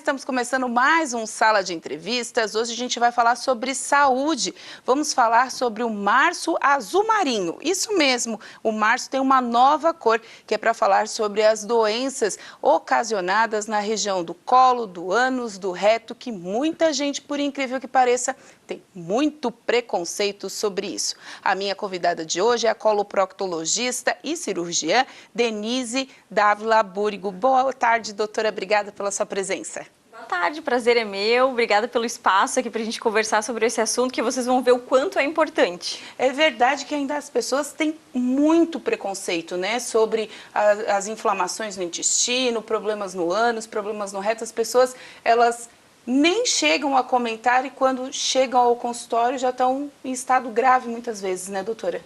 estamos começando mais um Sala de Entrevistas. Hoje a gente vai falar sobre saúde. Vamos falar sobre o Março Azul Marinho. Isso mesmo, o março tem uma nova cor, que é para falar sobre as doenças ocasionadas na região do colo, do ânus, do reto, que muita gente, por incrível que pareça, tem muito preconceito sobre isso. A minha convidada de hoje é a coloproctologista e cirurgiã Denise Dávila Búrigo. Boa tarde, doutora. Obrigada pela sua presença. Boa tarde, prazer é meu. Obrigada pelo espaço aqui para a gente conversar sobre esse assunto, que vocês vão ver o quanto é importante. É verdade que ainda as pessoas têm muito preconceito, né? Sobre as inflamações no intestino, problemas no ânus, problemas no reto. As pessoas, elas nem chegam a comentar e quando chegam ao consultório já estão em estado grave muitas vezes, né, doutora?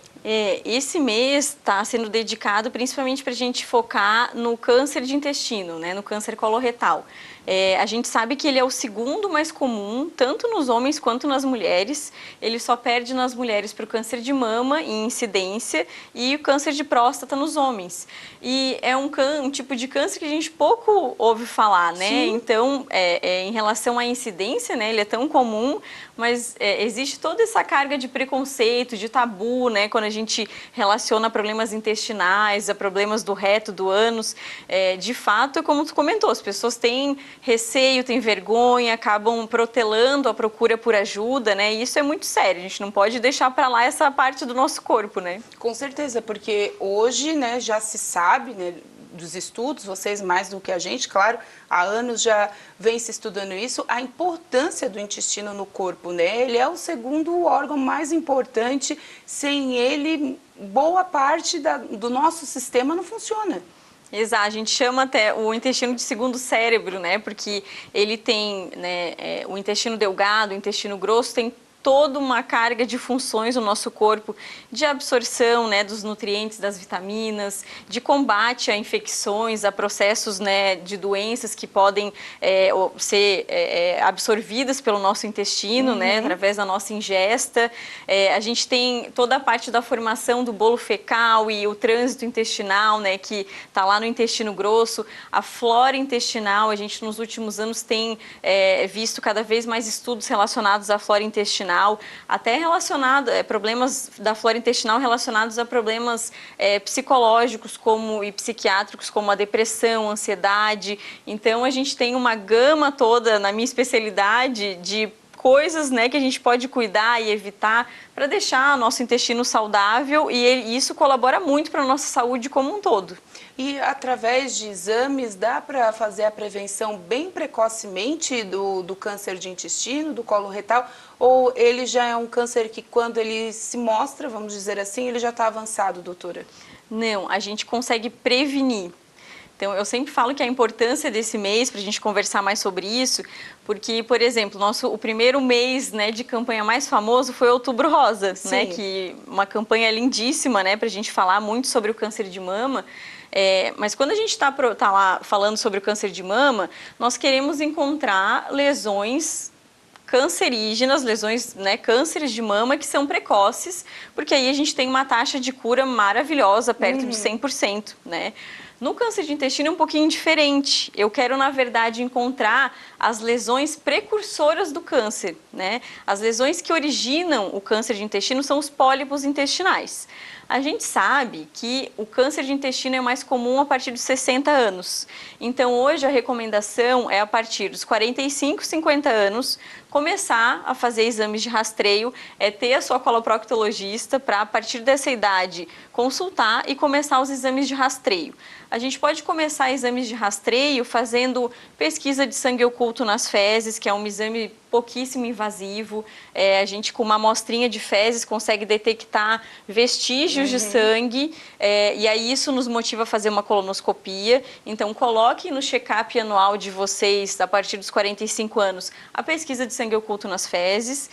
Esse mês está sendo dedicado principalmente para a gente focar no câncer de intestino, né, no câncer coloretal. A gente sabe que ele é o segundo mais comum, tanto nos homens quanto nas mulheres. Ele só perde nas mulheres para o câncer de mama em incidência e o câncer de próstata nos homens. E é um tipo de câncer que a gente pouco ouve falar, né? Sim. Então, em relação à incidência, né, ele é tão comum, mas existe toda essa carga de preconceito, de tabu, né, quando a gente relaciona problemas intestinais a problemas do reto, do ânus. De fato, como tu comentou, as pessoas têm receio, têm vergonha, acabam protelando a procura por ajuda, né, e isso é muito sério, a gente não pode deixar para lá essa parte do nosso corpo, né. Com certeza, porque hoje, né, já se sabe, né, dos estudos, vocês mais do que a gente, claro, há anos já vem se estudando isso, a importância do intestino no corpo, né? Ele é o segundo órgão mais importante, sem ele, boa parte do nosso sistema não funciona. Exato, a gente chama até o intestino de segundo cérebro, né? Porque ele tem, né, o intestino delgado, o intestino grosso, tem toda uma carga de funções no nosso corpo, de absorção, né, dos nutrientes, das vitaminas, de combate a infecções, a processos, né, de doenças que podem ser absorvidas pelo nosso intestino, né, através da nossa ingesta. A gente tem toda a parte da formação do bolo fecal e o trânsito intestinal, né, que está lá no intestino grosso. A flora intestinal, a gente nos últimos anos tem visto cada vez mais estudos relacionados à flora intestinal, até relacionado problemas da flora intestinal relacionados a problemas psicológicos e psiquiátricos, como a depressão, a ansiedade. Então a gente tem uma gama toda, na minha especialidade, de coisas, né, que a gente pode cuidar e evitar para deixar nosso intestino saudável, e isso colabora muito para a nossa saúde como um todo. E através de exames dá para fazer a prevenção bem precocemente do câncer de intestino, do colo retal, ou ele já é um câncer que quando ele se mostra, vamos dizer assim, ele já está avançado, doutora? Não, a gente consegue prevenir. Então, eu sempre falo que a importância desse mês, para a gente conversar mais sobre isso, porque, por exemplo, o primeiro mês, né, de campanha mais famoso foi Outubro Rosa, né, que uma campanha lindíssima, né, para a gente falar muito sobre o câncer de mama. Mas quando a gente está lá falando sobre o câncer de mama, nós queremos encontrar lesões cancerígenas, lesões, né, cânceres de mama que são precoces, porque aí a gente tem uma taxa de cura maravilhosa, perto de 100%, né? No câncer de intestino é um pouquinho diferente. Eu quero, na verdade, encontrar as lesões precursoras do câncer, né? As lesões que originam o câncer de intestino são os pólipos intestinais. A gente sabe que o câncer de intestino é mais comum a partir dos 60 anos. Então, hoje a recomendação é a partir dos 45, 50 anos, começar a fazer exames de rastreio, ter a sua coloproctologista para, a partir dessa idade, consultar e começar os exames de rastreio. A gente pode começar exames de rastreio fazendo pesquisa de sangue oculto nas fezes, que é um exame pouquíssimo invasivo. A gente, com uma amostrinha de fezes, consegue detectar vestígios de sangue, e aí isso nos motiva a fazer uma colonoscopia. Então, coloque no check-up anual de vocês, a partir dos 45 anos, a pesquisa de sangue oculto nas fezes.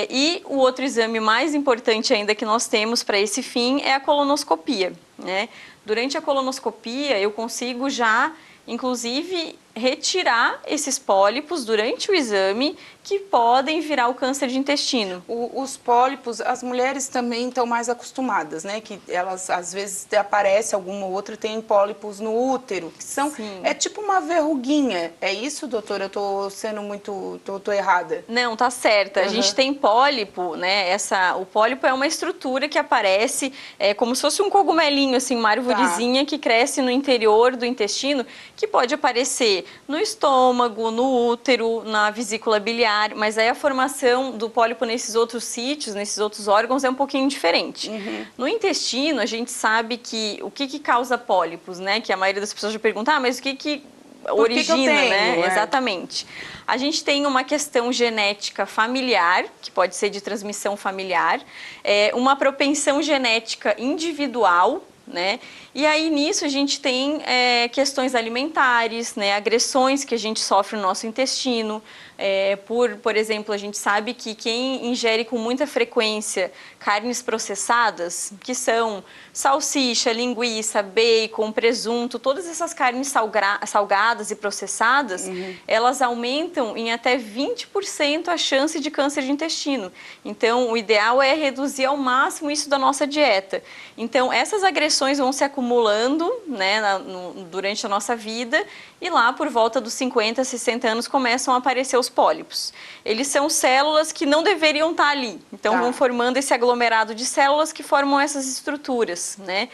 E o outro exame mais importante ainda que nós temos para esse fim é a colonoscopia, né? Durante a colonoscopia, eu consigo já, inclusive, retirar esses pólipos durante o exame que podem virar o câncer de intestino. Os pólipos, as mulheres também estão mais acostumadas, né? Que elas, às vezes, aparece alguma ou outra, tem pólipos no útero, que são... Sim. É tipo uma verruguinha. É isso, doutora? Eu tô sendo muito... tô errada. Não, tá certa. A gente tem pólipo, né? O pólipo é uma estrutura que aparece como se fosse um cogumelinho, assim, uma arvorezinha que cresce no interior do intestino, que pode aparecer no estômago, no útero, na vesícula biliar, mas aí a formação do pólipo nesses outros sítios, nesses outros órgãos é um pouquinho diferente. No intestino, a gente sabe que o que causa pólipos, né? Que a maioria das pessoas já pergunta, mas o que origina, né? Exatamente. A gente tem uma questão genética familiar, que pode ser de transmissão familiar, uma propensão genética individual, né? E aí nisso a gente tem questões alimentares, né? Agressões que a gente sofre no nosso intestino. Por exemplo, a gente sabe que quem ingere com muita frequência carnes processadas, que são salsicha, linguiça, bacon, presunto, todas essas carnes salgadas e processadas, elas aumentam em até 20% a chance de câncer de intestino. Então, o ideal é reduzir ao máximo isso da nossa dieta. Então, essas agressões vão se acumulando, né, durante a nossa vida, e lá por volta dos 50, 60 anos começam a aparecer os pólipos. Eles são células que não deveriam estar ali, então vão formando esse aglomerado de células que formam essas estruturas, né?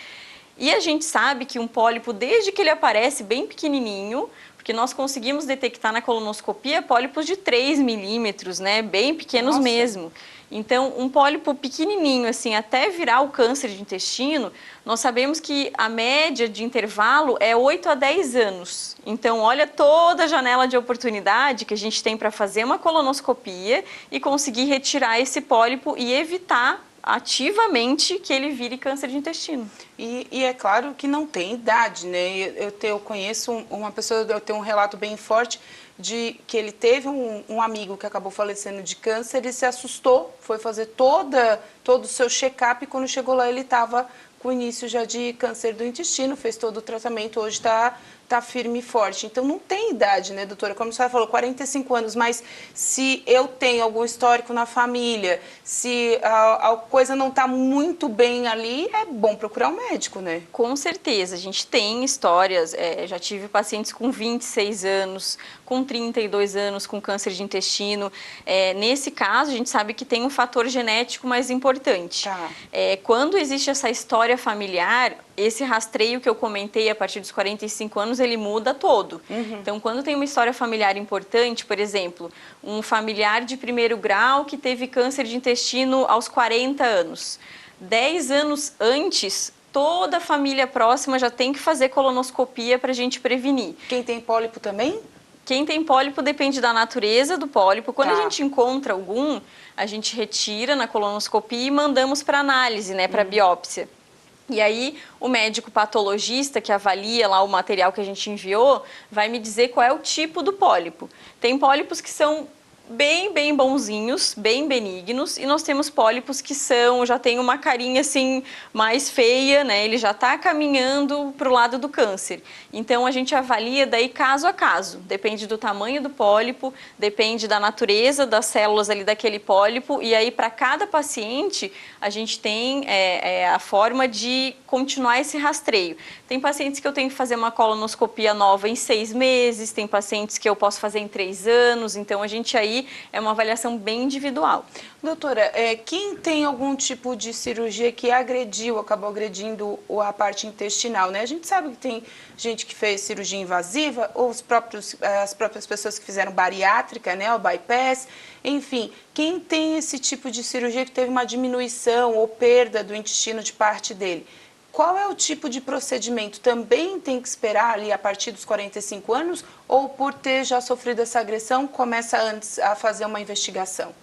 E a gente sabe que um pólipo, desde que ele aparece bem pequenininho, porque nós conseguimos detectar na colonoscopia pólipos de 3 milímetros, né? Bem pequenos mesmo. Então, um pólipo pequenininho, assim, até virar o câncer de intestino, nós sabemos que a média de intervalo é 8 a 10 anos. Então, olha toda a janela de oportunidade que a gente tem para fazer uma colonoscopia e conseguir retirar esse pólipo e evitar ativamente que ele vire câncer de intestino. E é claro que não tem idade, né? Eu conheço uma pessoa, eu tenho um relato bem forte de que ele teve um amigo que acabou falecendo de câncer, ele se assustou, foi fazer todo o seu check-up e quando chegou lá ele estava com início já de câncer do intestino, fez todo o tratamento, hoje está firme e forte. Então, não tem idade, né, doutora? Como a senhora falou, 45 anos, mas se eu tenho algum histórico na família, se a coisa não está muito bem ali, é bom procurar um médico, né? Com certeza. A gente tem histórias, já tive pacientes com 26 anos, com 32 anos, com câncer de intestino. Nesse caso, a gente sabe que tem um fator genético mais importante. Quando existe essa história familiar, esse rastreio que eu comentei a partir dos 45 anos, ele muda todo. Então, quando tem uma história familiar importante, por exemplo, um familiar de primeiro grau que teve câncer de intestino aos 40 anos, 10 anos antes, toda a família próxima já tem que fazer colonoscopia para a gente prevenir. Quem tem pólipo também? Quem tem pólipo depende da natureza do pólipo. Quando a gente encontra algum, a gente retira na colonoscopia e mandamos para análise, né, para biópsia. E aí, o médico patologista que avalia lá o material que a gente enviou vai me dizer qual é o tipo do pólipo. Tem pólipos que são bem bonzinhos, bem benignos, e nós temos pólipos que já tem uma carinha assim mais feia, né? Ele já está caminhando para o lado do câncer. Então a gente avalia daí caso a caso, depende do tamanho do pólipo, depende da natureza das células ali daquele pólipo, e aí para cada paciente a gente tem a forma de continuar esse rastreio. Tem pacientes que eu tenho que fazer uma colonoscopia nova em 6 meses, tem pacientes que eu posso fazer em 3 anos, então a gente aí é uma avaliação bem individual. Doutora, quem tem algum tipo de cirurgia que acabou agredindo a parte intestinal, né? A gente sabe que tem gente que fez cirurgia invasiva, ou as próprias pessoas que fizeram bariátrica, né? O bypass, enfim. Quem tem esse tipo de cirurgia que teve uma diminuição ou perda do intestino de parte dele, qual é o tipo de procedimento? Também tem que esperar ali a partir dos 45 anos ou por ter já sofrido essa agressão, começa antes a fazer uma investigação?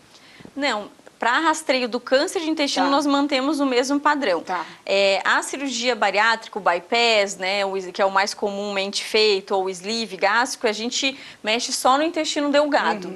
Não, para rastreio do câncer de intestino nós mantemos o mesmo padrão. A cirurgia bariátrica, o bypass, né, que é o mais comumente feito, ou o sleeve gástrico, a gente mexe só no intestino delgado.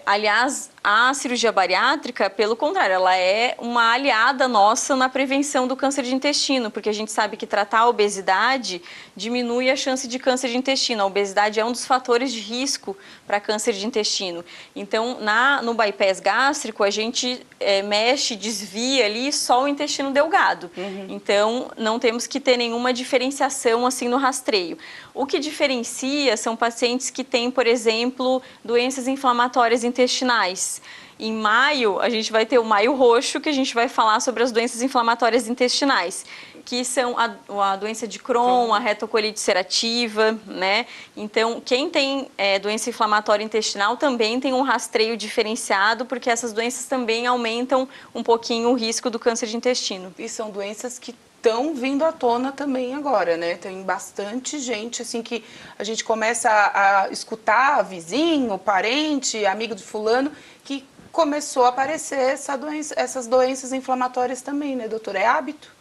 Aliás, a cirurgia bariátrica, pelo contrário, ela é uma aliada nossa na prevenção do câncer de intestino, porque a gente sabe que tratar a obesidade diminui a chance de câncer de intestino. A obesidade é um dos fatores de risco para câncer de intestino. Então, no bypass gástrico, a gente mexe, desvia ali só o intestino delgado. Então, não temos que ter nenhuma diferenciação assim no rastreio. O que diferencia são pacientes que têm, por exemplo, doenças inflamatórias intestinais. Em maio, a gente vai ter o Maio Roxo, que a gente vai falar sobre as doenças inflamatórias intestinais, que são a doença de Crohn, a retocolite ulcerativa, né? Então, quem tem doença inflamatória intestinal também tem um rastreio diferenciado, porque essas doenças também aumentam um pouquinho o risco do câncer de intestino. E são doenças que estão vindo à tona também agora, né? Tem bastante gente, assim, que a gente começa a escutar, vizinho, parente, amigo de fulano, que começou a aparecer essas doenças inflamatórias também, né, doutora? É hábito?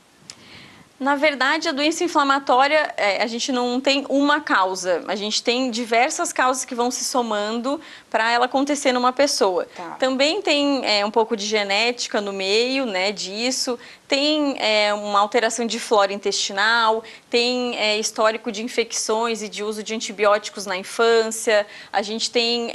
Na verdade, a doença inflamatória, a gente não tem uma causa, a gente tem diversas causas que vão se somando para ela acontecer numa pessoa. Tá. Também tem um pouco de genética no meio, né, disso, tem uma alteração de flora intestinal, tem histórico de infecções e de uso de antibióticos na infância, a gente tem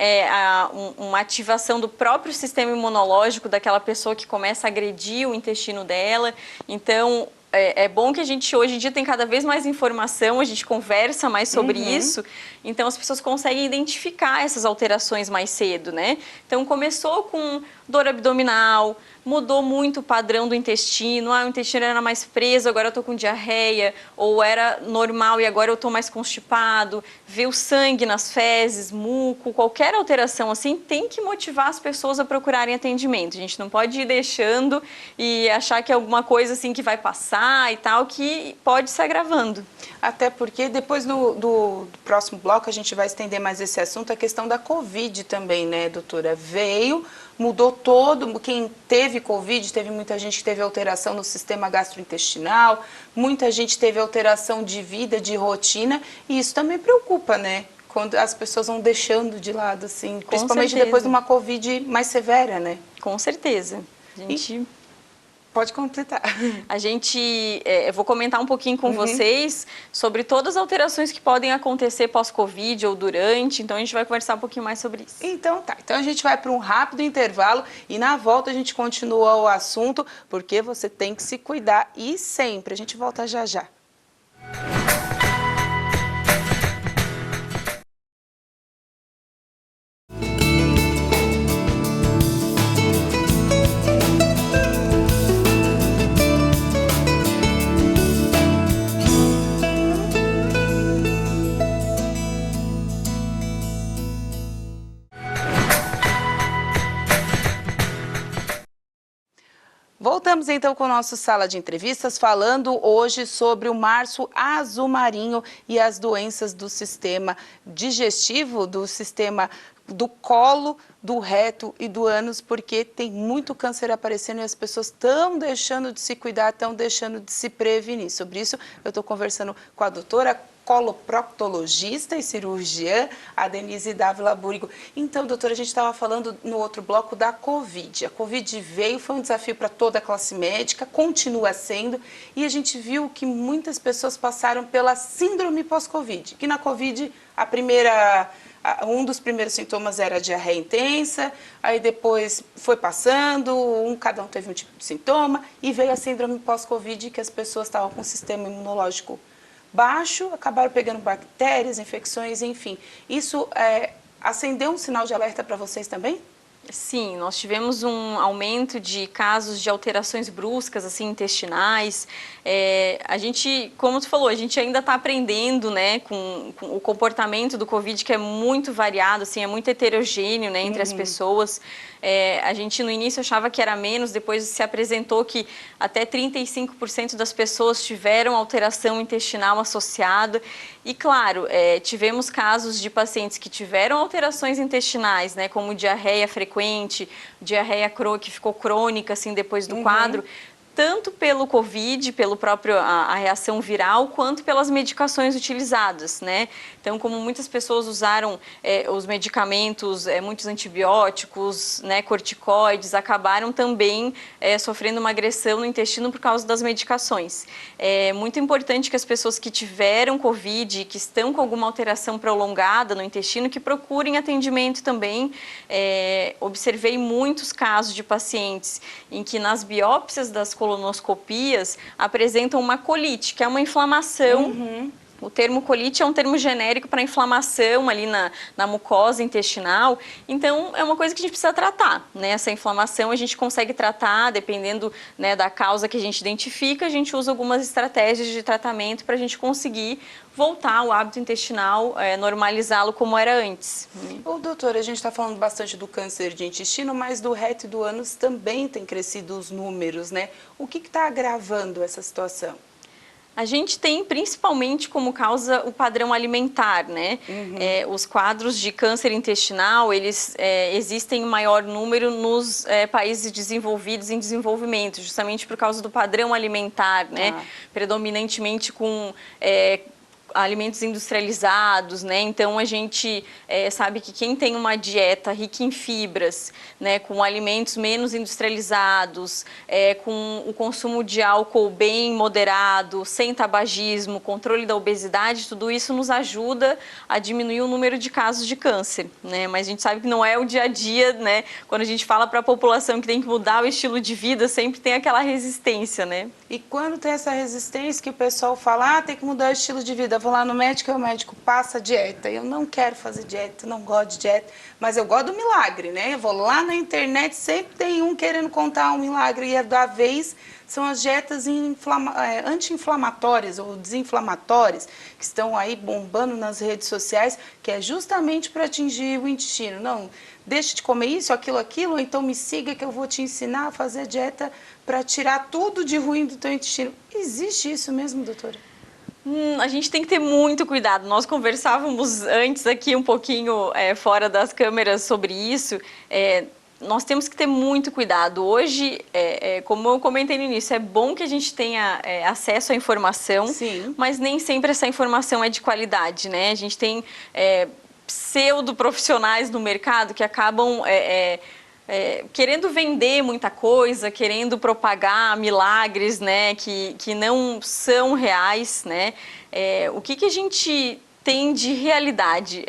uma ativação do próprio sistema imunológico daquela pessoa que começa a agredir o intestino dela, então é bom que a gente hoje em dia tem cada vez mais informação, a gente conversa mais sobre isso, então as pessoas conseguem identificar essas alterações mais cedo, né? Então começou com dor abdominal, mudou muito o padrão do intestino, o intestino era mais preso, agora eu tô com diarreia, ou era normal e agora eu tô mais constipado, ver o sangue nas fezes, muco, qualquer alteração assim tem que motivar as pessoas a procurarem atendimento. A gente não pode ir deixando e achar que é alguma coisa assim que vai passar e tal, que pode se agravando. Até porque depois do próximo bloco a gente vai estender mais esse assunto, a questão da Covid também, né, doutora? Veio, mudou todo, quem teve Covid, teve muita gente que teve alteração no sistema gastrointestinal, muita gente teve alteração de vida, de rotina, e isso também preocupa, né? Quando as pessoas vão deixando de lado, assim, principalmente depois de uma Covid mais severa, né? Com certeza. Pode completar. A gente, eu vou comentar um pouquinho com vocês sobre todas as alterações que podem acontecer pós-Covid ou durante, então a gente vai conversar um pouquinho mais sobre isso. Então tá, então a gente vai para um rápido intervalo e na volta a gente continua o assunto, porque você tem que se cuidar e sempre. A gente volta já já. Voltamos então com o nosso Sala de Entrevistas, falando hoje sobre o Março Azul Marinho e as doenças do sistema digestivo, do sistema do colo, do reto e do ânus, porque tem muito câncer aparecendo e as pessoas estão deixando de se cuidar, estão deixando de se prevenir. Sobre isso, eu estou conversando com a doutora coloproctologista e cirurgiã, a Denise Dávila Búrigo. Então, doutora, a gente estava falando no outro bloco da Covid. A Covid veio, foi um desafio para toda a classe médica, continua sendo, e a gente viu que muitas pessoas passaram pela síndrome pós-Covid, que na Covid um dos primeiros sintomas era a diarreia intensa, aí depois foi passando, cada um teve um tipo de sintoma, e veio a síndrome pós-Covid, que as pessoas estavam com o sistema imunológico baixo, acabaram pegando bactérias, infecções, enfim. Isso acendeu um sinal de alerta para vocês também? Sim, nós tivemos um aumento de casos de alterações bruscas, assim, intestinais. A gente, como tu falou, a gente ainda está aprendendo, né, com o comportamento do Covid, que é muito variado, assim, é muito heterogêneo, né, entre as pessoas. A gente no início achava que era menos, depois se apresentou que até 35% das pessoas tiveram alteração intestinal associada. E claro, tivemos casos de pacientes que tiveram alterações intestinais, né, como diarreia frequente, diarreia que ficou crônica assim depois do quadro, tanto pelo Covid, pelo próprio a reação viral, quanto pelas medicações utilizadas, né? Então, como muitas pessoas usaram os medicamentos, muitos antibióticos, né, corticoides, acabaram também sofrendo uma agressão no intestino por causa das medicações. É muito importante que as pessoas que tiveram Covid, que estão com alguma alteração prolongada no intestino, que procurem atendimento também. Observei muitos casos de pacientes em que nas biópsias das colonoscopias apresentam uma colite, que é uma inflamação. O termo colite é um termo genérico para inflamação ali na mucosa intestinal. Então, é uma coisa que a gente precisa tratar, né? Essa inflamação a gente consegue tratar, dependendo, né, da causa que a gente identifica, a gente usa algumas estratégias de tratamento para a gente conseguir voltar ao hábito intestinal, normalizá-lo como era antes. Ô, doutora, a gente está falando bastante do câncer de intestino, mas do reto e do ânus também tem crescido os números, né? O que está agravando essa situação? A gente tem principalmente como causa o padrão alimentar, né? Os quadros de câncer intestinal, eles existem em maior número nos países desenvolvidos em desenvolvimento, justamente por causa do padrão alimentar, né? Predominantemente com alimentos industrializados, né? Então a gente sabe que quem tem uma dieta rica em fibras, né, com alimentos menos industrializados, com o consumo de álcool bem moderado, sem tabagismo, controle da obesidade, tudo isso nos ajuda a diminuir o número de casos de câncer, né? Mas a gente sabe que não é o dia a dia, né? Quando a gente fala para a população que tem que mudar o estilo de vida, sempre tem aquela resistência, né? E quando tem essa resistência que o pessoal fala, tem que mudar o estilo de vida, vou lá no médico e o médico passa dieta. Eu não quero fazer dieta, não gosto de dieta, mas eu gosto do milagre, né? Eu vou lá na internet, sempre tem um querendo contar um milagre, e a da vez são as dietas anti-inflamatórias ou desinflamatórias, que estão aí bombando nas redes sociais, que é justamente para atingir o intestino. Não, deixa de comer isso, aquilo, ou então me siga que eu vou te ensinar a fazer dieta para tirar tudo de ruim do teu intestino. Existe isso mesmo, doutora? A gente tem que ter muito cuidado. Nós conversávamos antes aqui um pouquinho fora das câmeras sobre isso. Nós temos que ter muito cuidado. Hoje, como eu comentei no início, é bom que a gente tenha acesso à informação, Sim, mas nem sempre essa informação é de qualidade, né? A gente tem pseudo-profissionais no mercado que acabam querendo vender muita coisa, querendo propagar milagres, né, que não são reais, né? O que a gente tem de realidade?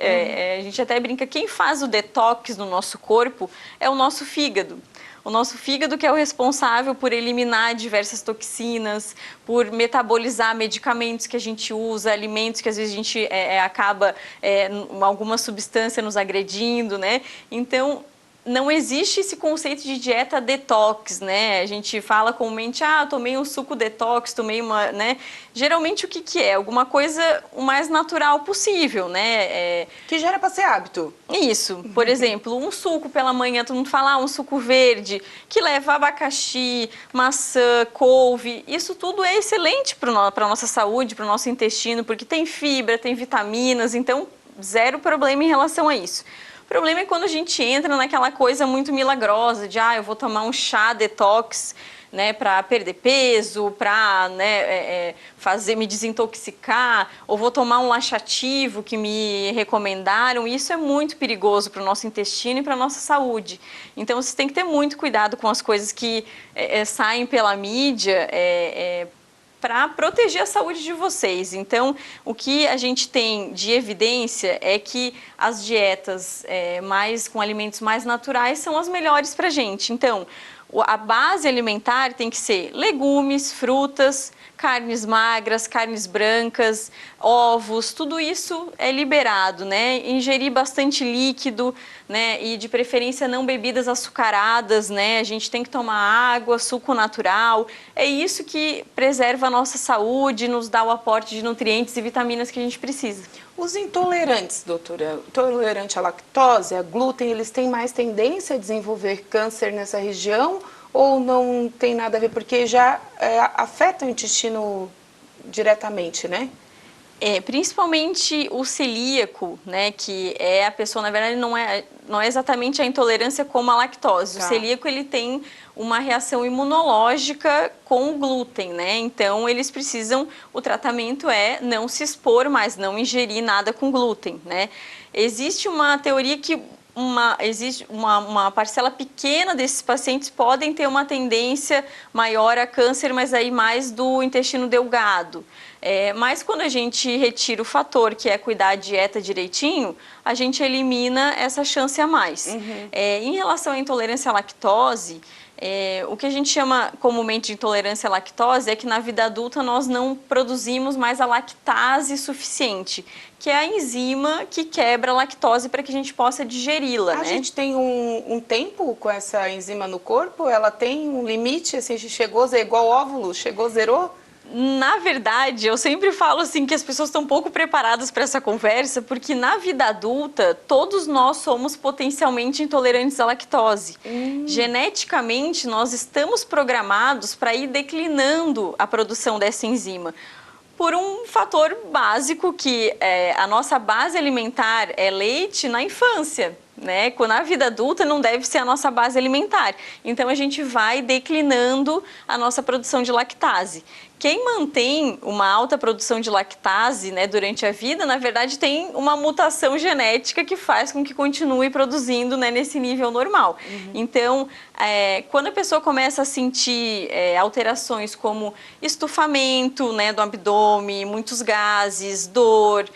A gente até brinca, quem faz o detox no nosso corpo é o nosso fígado. O nosso fígado que é o responsável por eliminar diversas toxinas, por metabolizar medicamentos que a gente usa, alimentos que às vezes a gente acaba alguma substância nos agredindo, né? Então, não existe esse conceito de dieta detox, né? A gente fala comumente, tomei um suco detox, tomei uma, né? Geralmente o que é? Alguma coisa o mais natural possível, né? que já era para ser hábito. Isso. Por exemplo, um suco pela manhã, todo mundo fala, um suco verde, que leva abacaxi, maçã, couve. Isso tudo é excelente para a nossa saúde, para o nosso intestino, porque tem fibra, tem vitaminas, então zero problema em relação a isso. O problema é quando a gente entra naquela coisa muito milagrosa de, eu vou tomar um chá detox, né, para perder peso, para, né, me desintoxicar, ou vou tomar um laxativo que me recomendaram. Isso é muito perigoso para o nosso intestino e para a nossa saúde. Então, vocês têm que ter muito cuidado com as coisas que saem pela mídia, para proteger a saúde de vocês. Então, o que a gente tem de evidência é que as dietas com alimentos mais naturais são as melhores para a gente. Então, a base alimentar tem que ser legumes, frutas, carnes magras, carnes brancas, ovos, tudo isso é liberado, né? Ingerir bastante líquido, né? E de preferência não bebidas açucaradas, né? A gente tem que tomar água, suco natural. É isso que preserva a nossa saúde, nos dá o aporte de nutrientes e vitaminas que a gente precisa. Os intolerantes, doutora, intolerante à lactose, a glúten, eles têm mais tendência a desenvolver câncer nessa região ou não tem nada a ver? Porque já afeta o intestino diretamente, né? Principalmente o celíaco, né, que é a pessoa, na verdade, não é exatamente a intolerância como a lactose. Tá. O celíaco, ele tem uma reação imunológica com o glúten, né, então eles precisam, o tratamento é não se expor mais, não ingerir nada com glúten, né. Existe uma teoria que existe uma parcela pequena desses pacientes podem ter uma tendência maior a câncer, mas aí mais do intestino delgado. Mas quando a gente retira o fator, que é cuidar da dieta direitinho, a gente elimina essa chance a mais. Em relação à intolerância à lactose, o que a gente chama comumente de intolerância à lactose é que na vida adulta nós não produzimos mais a lactase suficiente, que é a enzima que quebra a lactose para que a gente possa digeri-la, né? A gente tem um tempo com essa enzima no corpo? Ela tem um limite? Assim, a gente chegou, igual óvulo, chegou, zerou? Na verdade, eu sempre falo assim que as pessoas estão pouco preparadas para essa conversa, porque na vida adulta, todos nós somos potencialmente intolerantes à lactose. Geneticamente, nós estamos programados para ir declinando a produção dessa enzima, por um fator básico que a nossa base alimentar é leite na infância, né? Na vida adulta não deve ser a nossa base alimentar. Então a gente vai declinando a nossa produção de lactase. Quem mantém uma alta produção de lactase, né, durante a vida, na verdade tem uma mutação genética que faz com que continue produzindo, né, nesse nível normal. Então, quando a pessoa começa a sentir alterações como estufamento, né, do abdômen, muitos gases, dor,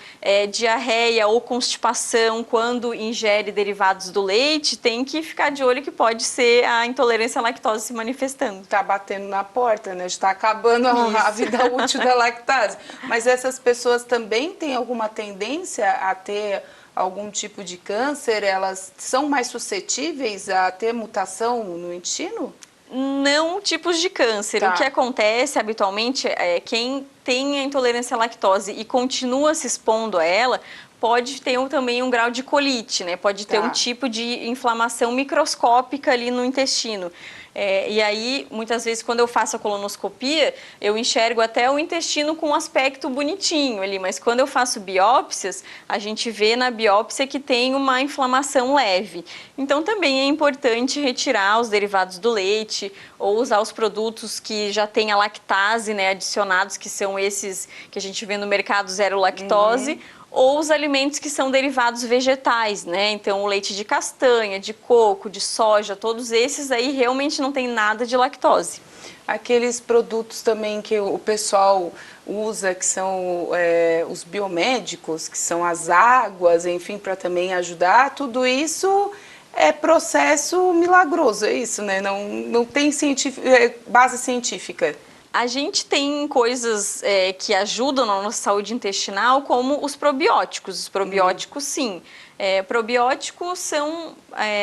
diarreia ou constipação quando ingere derivados do leite, tem que ficar de olho que pode ser a intolerância à lactose se manifestando. Tá batendo na porta, né? Está acabando a vida útil da lactase. Mas essas pessoas também têm alguma tendência a ter algum tipo de câncer? Elas são mais suscetíveis a ter mutação no intestino? Não tipos de câncer. Tá. O que acontece habitualmente é quem tem a intolerância à lactose e continua se expondo a ela, pode ter também um grau de colite, né? Pode ter um tipo de inflamação microscópica ali no intestino. E aí, muitas vezes, quando eu faço a colonoscopia, eu enxergo até o intestino com um aspecto bonitinho ali, mas quando eu faço biópsias, a gente vê na biópsia que tem uma inflamação leve. Então, também é importante retirar os derivados do leite ou usar os produtos que já têm a lactase, né, adicionados, que são esses que a gente vê no mercado zero lactose, ou os alimentos que são derivados vegetais, né? Então, o leite de castanha, de coco, de soja, todos esses aí realmente não tem nada de lactose. Aqueles produtos também que o pessoal usa, que são os biomédicos, que são as águas, enfim, para também ajudar, tudo isso é processo milagroso, é isso, né? Não tem base científica. A gente tem coisas que ajudam na nossa saúde intestinal, como os probióticos. Os probióticos, sim. Probióticos são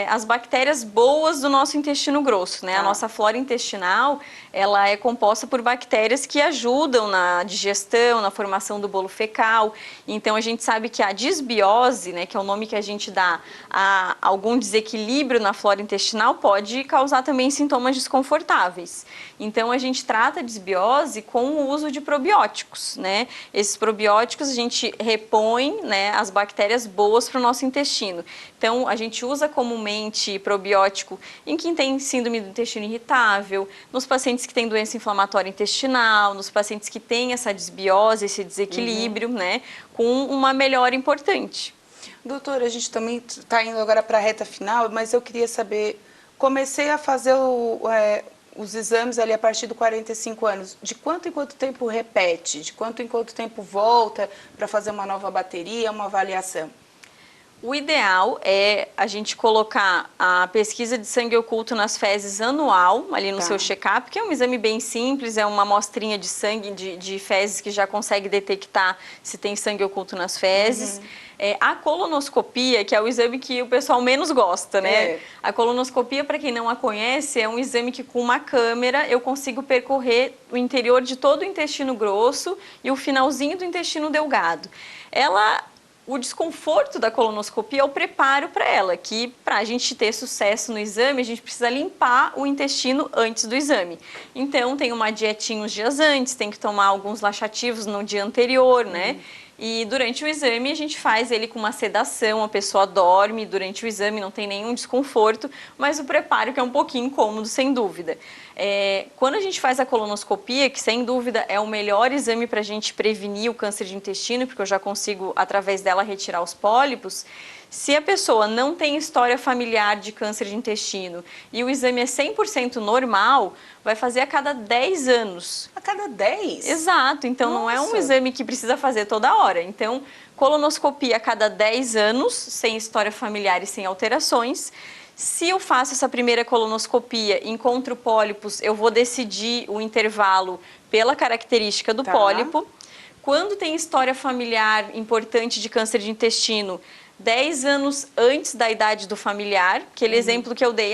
as bactérias boas do nosso intestino grosso, né? A nossa flora intestinal, ela é composta por bactérias que ajudam na digestão, na formação do bolo fecal. Então, a gente sabe que a disbiose, né, que é o nome que a gente dá a algum desequilíbrio na flora intestinal, pode causar também sintomas desconfortáveis. Então, a gente trata a disbiose com o uso de probióticos, né? Esses probióticos a gente repõe, né, as bactérias boas para o nosso intestino. Então, a gente usa comumente probiótico em quem tem síndrome do intestino irritável, nos pacientes que têm doença inflamatória intestinal, nos pacientes que têm essa disbiose, esse desequilíbrio, né, com uma melhora importante. Doutora, a gente também está indo agora para a reta final, mas eu queria saber, comecei a fazer os exames ali a partir dos 45 anos, de quanto em quanto tempo repete? De quanto em quanto tempo volta para fazer uma nova bateria, uma avaliação? O ideal é a gente colocar a pesquisa de sangue oculto nas fezes anual, ali no seu check-up, que é um exame bem simples, é uma amostrinha de sangue de fezes que já consegue detectar se tem sangue oculto nas fezes. A colonoscopia, que é o exame que o pessoal menos gosta, né? A colonoscopia, para quem não a conhece, é um exame que com uma câmera eu consigo percorrer o interior de todo o intestino grosso e o finalzinho do intestino delgado. O desconforto da colonoscopia é o preparo para ela, que para a gente ter sucesso no exame, a gente precisa limpar o intestino antes do exame. Então, tem uma dietinha uns dias antes, tem que tomar alguns laxativos no dia anterior, né? E durante o exame a gente faz ele com uma sedação, a pessoa dorme durante o exame, não tem nenhum desconforto, mas o preparo que é um pouquinho incômodo, sem dúvida. Quando a gente faz a colonoscopia, que sem dúvida é o melhor exame para a gente prevenir o câncer de intestino, porque eu já consigo, através dela, retirar os pólipos. Se a pessoa não tem história familiar de câncer de intestino e o exame é 100% normal, vai fazer a cada 10 anos. A cada 10? Exato, então não é um exame que precisa fazer toda hora. Então, colonoscopia a cada 10 anos, sem história familiar e sem alterações. Se eu faço essa primeira colonoscopia e encontro pólipos, eu vou decidir o intervalo pela característica do pólipo. Quando tem história familiar importante de câncer de intestino, 10 anos antes da idade do familiar, aquele exemplo que eu dei,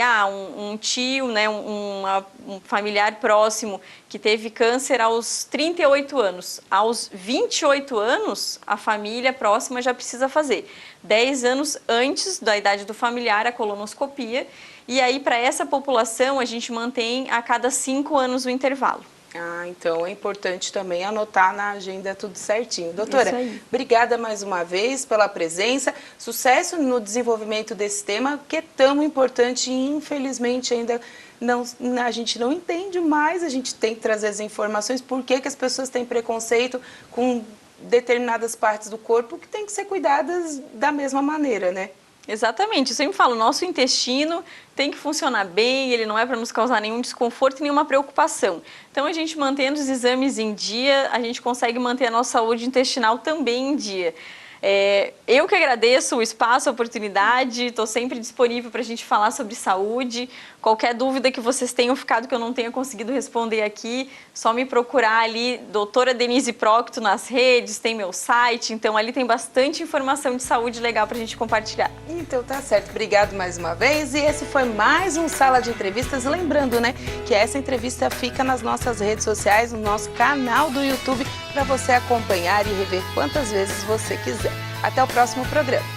um tio, né, um familiar próximo que teve câncer aos 38 anos, aos 28 anos, a família próxima já precisa fazer. 10 anos antes da idade do familiar, a colonoscopia, e aí para essa população a gente mantém a cada 5 anos o intervalo. Então é importante também anotar na agenda tudo certinho. Doutora, obrigada mais uma vez pela presença, sucesso no desenvolvimento desse tema que é tão importante e infelizmente ainda a gente não entende mais, a gente tem que trazer as informações, por que as pessoas têm preconceito com determinadas partes do corpo que têm que ser cuidadas da mesma maneira, né? Exatamente, eu sempre falo, nosso intestino tem que funcionar bem, ele não é para nos causar nenhum desconforto e nenhuma preocupação. Então, a gente mantendo os exames em dia, a gente consegue manter a nossa saúde intestinal também em dia. Eu que agradeço o espaço, a oportunidade, estou sempre disponível para a gente falar sobre saúde. Qualquer dúvida que vocês tenham ficado que eu não tenha conseguido responder aqui, só me procurar ali, doutora Denise Procto nas redes, tem meu site, então ali tem bastante informação de saúde legal para a gente compartilhar. Então tá certo, obrigado mais uma vez e esse foi mais um Sala de Entrevistas, lembrando, né, que essa entrevista fica nas nossas redes sociais, no nosso canal do YouTube, para você acompanhar e rever quantas vezes você quiser. Até o próximo programa.